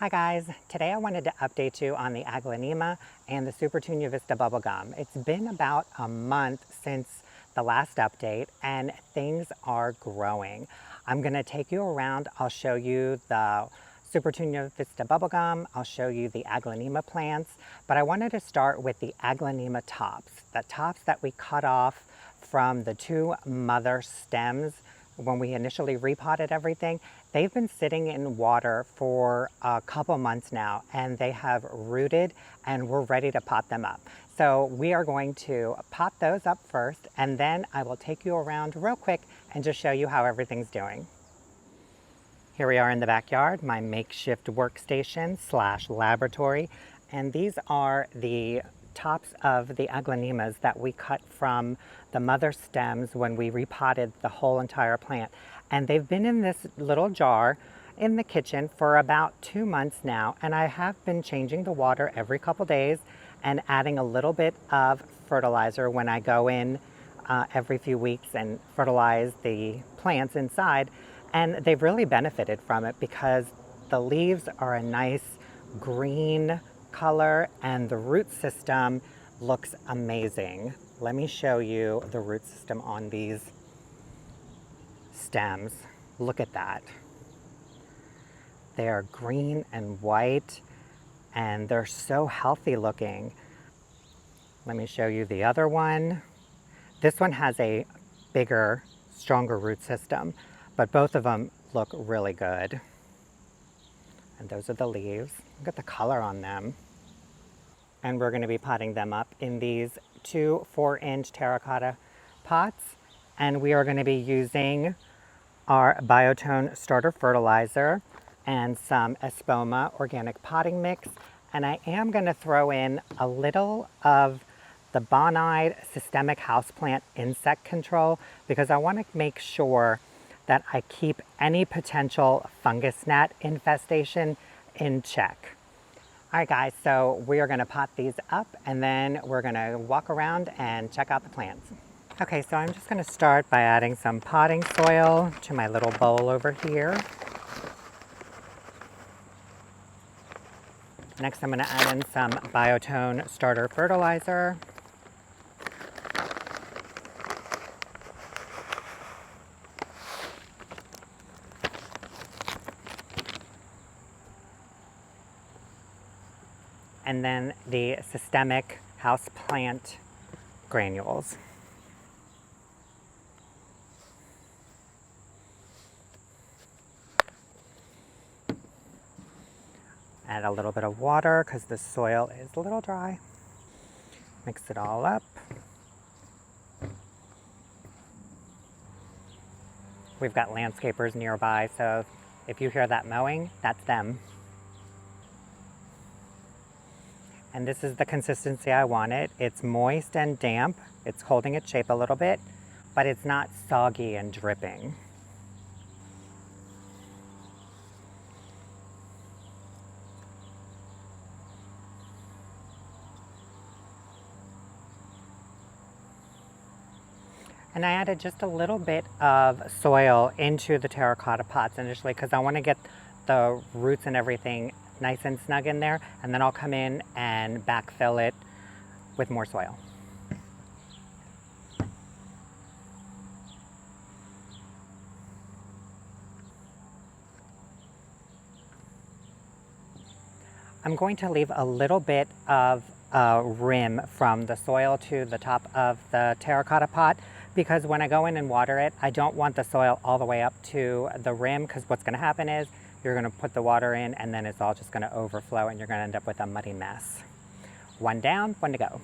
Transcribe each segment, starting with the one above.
Hi guys, today I wanted to update you on the Aglaonema and the Supertunia Vista Bubblegum. It's been about a month since the last update and things are growing. I'm going to take you around, I'll show you the Supertunia Vista Bubblegum, I'll show you the Aglaonema plants, but I wanted to start with the Aglaonema tops, the tops that we cut off from the two mother stems when we initially repotted everything. They've been sitting in water for a couple months now and they have rooted and we're ready to pot them up. So we are going to pot those up first and then I will take you around real quick and just show you how everything's doing. Here we are in the backyard, my makeshift workstation / laboratory, and these are the tops of the aglaonemas that we cut from the mother stems when we repotted the whole entire plant. And they've been in this little jar in the kitchen for about 2 months now, and I have been changing the water every couple days and adding a little bit of fertilizer when I go in every few weeks and fertilize the plants inside. And they've really benefited from it because the leaves are a nice green color and the root system looks amazing. Let me show you the root system on these stems. Look at that. They are green and white and they're so healthy looking. Let me show you the other one. This one has a bigger, stronger root system, but both of them look really good. And those are the leaves. Look at the color on them. And we're going to be potting them up in these 2 4-inch terracotta pots. And we are going to be using our Biotone starter fertilizer and some Espoma organic potting mix. And I am going to throw in a little of the Bonide systemic houseplant insect control because I want to make sure that I keep any potential fungus gnat infestation in check. All right guys, so we are gonna pot these up and then we're gonna walk around and check out the plants. Okay, so I'm just gonna start by adding some potting soil to my little bowl over here. Next, I'm gonna add in some Biotone starter fertilizer. And then the systemic houseplant granules. Add a little bit of water because the soil is a little dry. Mix it all up. We've got landscapers nearby, so if you hear that mowing, that's them. And this is the consistency I wanted. It's moist and damp. It's holding its shape a little bit, but it's not soggy and dripping. And I added just a little bit of soil into the terracotta pots initially because I want to get the roots and everything nice and snug in there, and then I'll come in and backfill it with more soil. I'm going to leave a little bit of a rim from the soil to the top of the terracotta pot because when I go in and water it, I don't want the soil all the way up to the rim because what's going to happen is you're going to put the water in and then it's all just going to overflow and you're going to end up with a muddy mess. One down, one to go.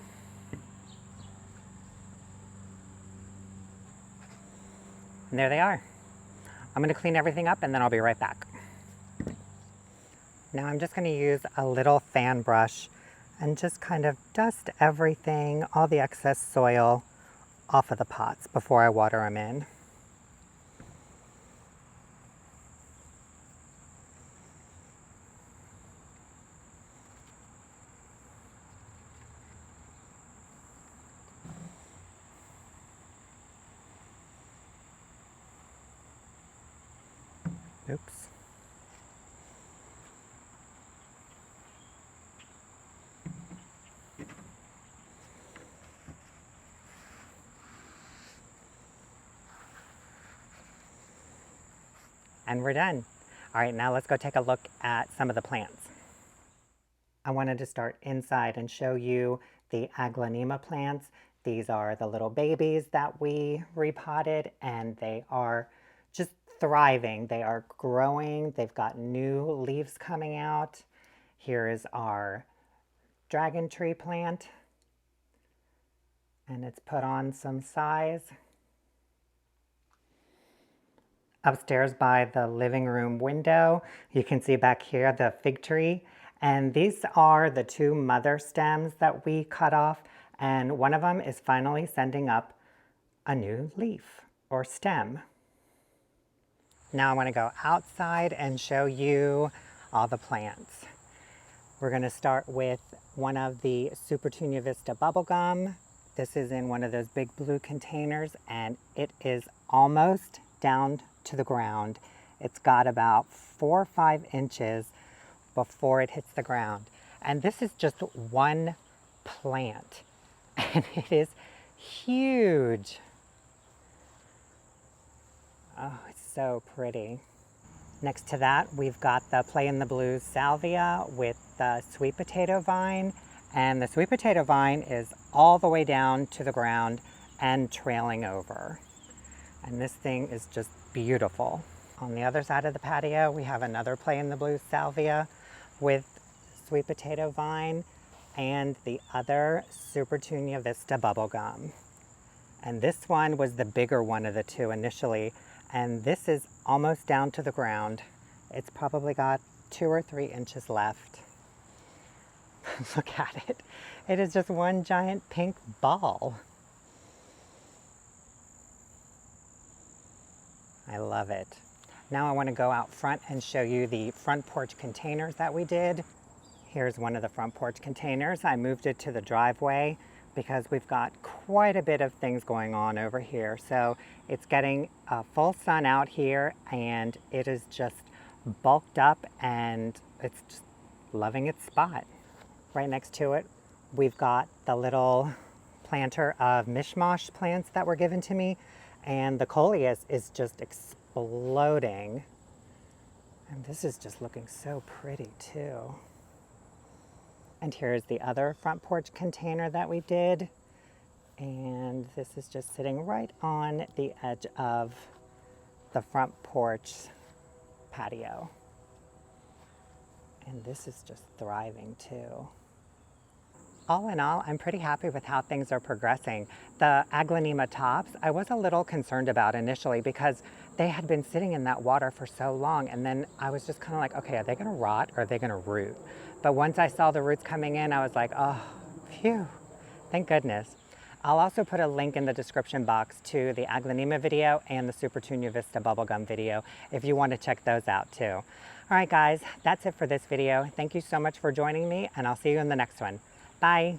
And there they are. I'm going to clean everything up and then I'll be right back. Now I'm just going to use a little fan brush and just kind of dust everything, all the excess soil off of the pots before I water them in. Oops. and we're done. All right, now let's go take a look at some of the plants. I wanted to start inside and show you the Aglaonema plants. These are the little babies that we repotted, and they are just thriving. They are growing. They've got new leaves coming out. Here is our dragon tree plant, and it's put on some size. Upstairs by the living room window, you can see back here the fig tree. And these are the two mother stems that we cut off, and one of them is finally sending up a new leaf or stem. Now I want to go outside and show you all the plants. We're going to start with one of the Supertunia Vista bubblegum. This is in one of those big blue containers, and it is almost down to the ground. It's got about 4 or 5 inches before it hits the ground. And this is just one plant, and it is huge. Oh, it's so pretty. Next to that, we've got the Play in the Blues salvia with the sweet potato vine. And the sweet potato vine is all the way down to the ground and trailing over. And this thing is just beautiful. On the other side of the patio, we have another Play in the Blues salvia with sweet potato vine and the other Supertunia Vista bubblegum. And this one was the bigger one of the two initially, and this is almost down to the ground. It's probably got 2 or 3 inches left. Look at it. It is just one giant pink ball. I love it. Now I want to go out front and show you the front porch containers that we did. Here's one of the front porch containers. I moved it to the driveway because we've got quite a bit of things going on over here. So it's getting full sun out here, and it is just bulked up, and it's just loving its spot. Right next to it, we've got the little planter of mishmash plants that were given to me, and the coleus is just exploding. And this is just looking so pretty too. And here's the other front porch container that we did. And this is just sitting right on the edge of the front porch patio. And this is just thriving too. All in all, I'm pretty happy with how things are progressing. The Aglaonema tops, I was a little concerned about initially because they had been sitting in that water for so long, and then I was just kind of like, okay, are they gonna rot or are they gonna root? But once I saw the roots coming in, I was like, oh, phew, thank goodness. I'll also put a link in the description box to the Aglaonema video and the Supertunia Vista bubblegum video if you want to check those out too. All right guys, that's it for this video. Thank you so much for joining me, and I'll see you in the next one. Bye.